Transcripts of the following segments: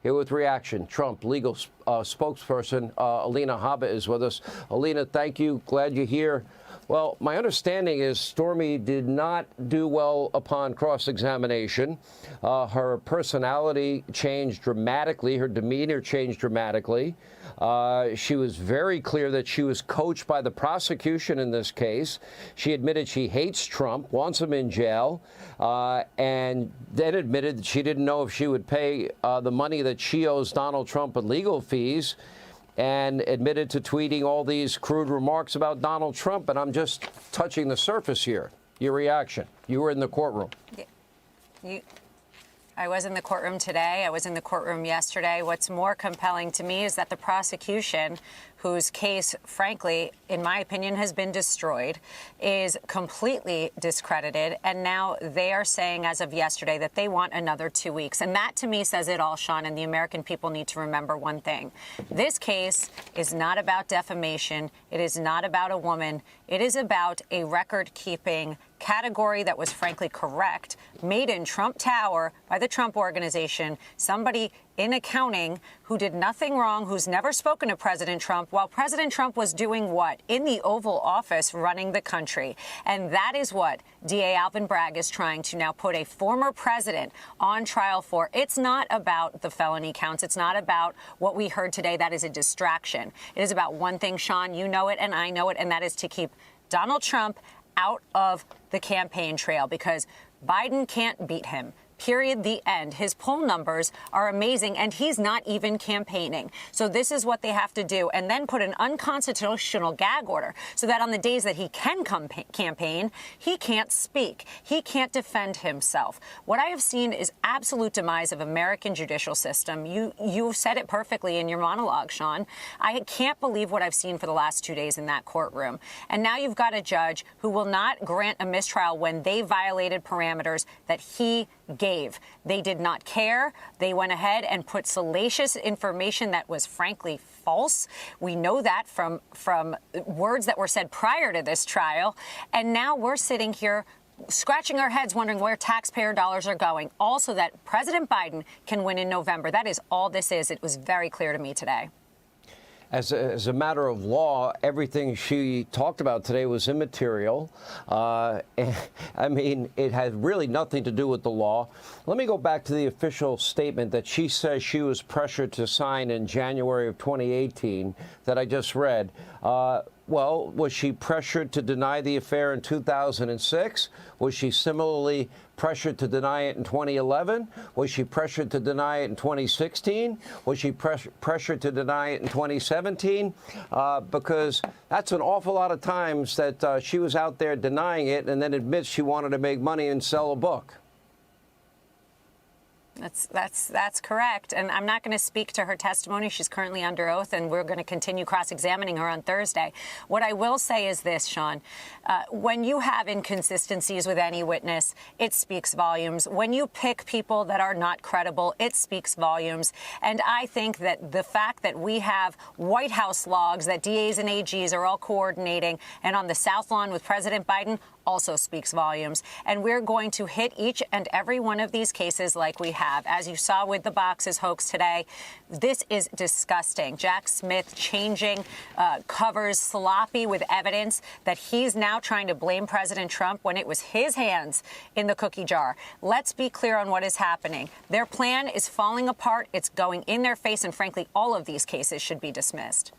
Here with reaction, Trump legal spokesperson Alina Habba is with us. Alina, thank you. Glad you're here. Well, my understanding is Stormy did not do well upon cross-examination. Her personality changed dramatically. Her demeanor changed dramatically. She was very clear that she was coached by the prosecution in this case. She admitted she hates Trump, wants him in jail, and then admitted that she didn't know if she would pay the money that she owes Donald Trump in legal fees, and admitted to tweeting all these crude remarks about Donald Trump. And I'm just touching the surface here. Your reaction. You were in the courtroom. I was in the courtroom today. I was in the courtroom yesterday. What's more compelling to me is that the prosecution, whose case, frankly, in my opinion, has been destroyed, is completely discredited. And now they are saying, as of yesterday, that they want another 2 weeks. And that, to me, says it all, Sean. And the American people need to remember one thing. This case is not about defamation. It is not about a woman. It is about a record-keeping category that was, frankly, correct, made in Trump Tower by the Trump Organization, somebody in accounting who did nothing wrong, who's never spoken to President Trump, while President Trump was doing what? In the Oval Office, running the country. And that is what DA Alvin Bragg is trying to now put a former president on trial for. It's not about the felony counts. It's not about what we heard today. That is a distraction. It is about one thing, Sean, you know it and I know it, and that is to keep Donald Trump out of the campaign trail, because Biden can't beat him. Period. The end. His poll numbers are amazing, and he's not even campaigning. So this is what they have to do, and then put an unconstitutional gag order so that on the days that he can campaign, he can't speak. He can't defend himself. What I have seen is absolute demise of American judicial system. You said it perfectly in your monologue, Sean. I can't believe what I've seen for the last 2 days in that courtroom. And now you've got a judge who will not grant a mistrial when they violated parameters that he gave. They did not care. They went ahead and put salacious information that was frankly false. We know that from words that were said prior to this trial. And now we're sitting here scratching our heads wondering where taxpayer dollars are going. Also that President Biden can win in November. That is all this is. It was very clear to me today. As a matter of law, everything she talked about today was immaterial. I mean, it had really nothing to do with the law. Let me go back to the official statement that she says she was pressured to sign in January of 2018 that I just read. Well, was she pressured to deny the affair in 2006? Was she similarly pressured to deny it in 2011? Was she pressured to deny it in 2016? Was she pressured to deny it in 2017? Because that's an awful lot of times that she was out there denying it and then admits she wanted to make money and sell a book. That's correct. And I'm not going to speak to her testimony. She's currently under oath, and we're going to continue cross-examining her on Thursday. What I will say is this, Sean. When you have inconsistencies with any witness, it speaks volumes. When you pick people that are not credible, it speaks volumes. And I think that the fact that we have White House logs that DAs and AGs are all coordinating and on the South Lawn with President Biden also speaks volumes. And we're going to hit each and every one of these cases like we have. As you saw with the boxes hoax today, this is disgusting. Jack Smith changing covers, sloppy with evidence that he's now trying to blame President Trump when it was his hands in the cookie jar. Let's be clear on what is happening. Their plan is falling apart. It's going in their face. And frankly, all of these cases should be dismissed.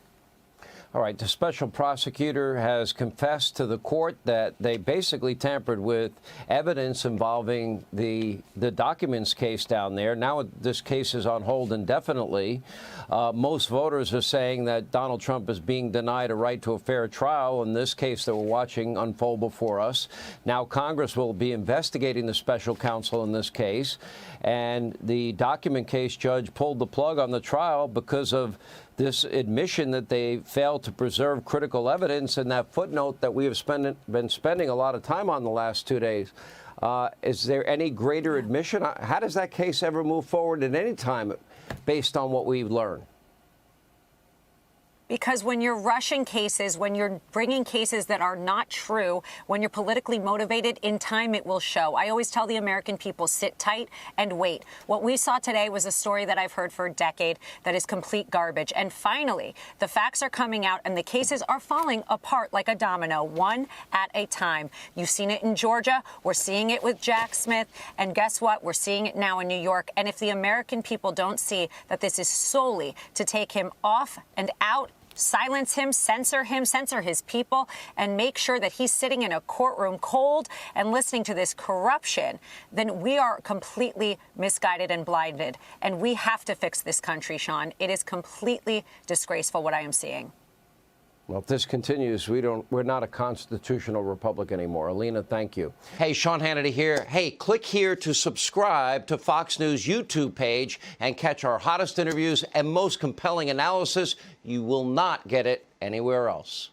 All right, the special prosecutor has confessed to the court that they basically tampered with evidence involving the documents case down there. Now this case is on hold indefinitely. Most voters are saying that Donald Trump is being denied a right to a fair trial in this case that we're watching unfold before us. Now Congress will be investigating the special counsel in this case, and the document case judge pulled the plug on the trial because of this admission that they failed to preserve critical evidence, and that footnote that we have been spending a lot of time on the last 2 days. Is there any greater admission? How does that case ever move forward at any time based on what we've learned? Because when you're rushing cases, when you're bringing cases that are not true, when you're politically motivated, in time it will show. I always tell the American people, sit tight and wait. What we saw today was a story that I've heard for a decade that is complete garbage. And finally, the facts are coming out and the cases are falling apart like a domino, one at a time. You've seen it in Georgia. We're seeing it with Jack Smith. And guess what? We're seeing it now in New York. And if the American people don't see that this is solely to take him off and out, silence him, censor his people, and make sure that he's sitting in a courtroom cold and listening to this corruption, then we are completely misguided and blinded. And we have to fix this country, Sean. It is completely disgraceful what I am seeing. Well, if this continues, we're not a constitutional republic anymore. Alina, thank you. Hey, Sean Hannity here. Hey, click here to subscribe to Fox News YouTube page and catch our hottest interviews and most compelling analysis. You will not get it anywhere else.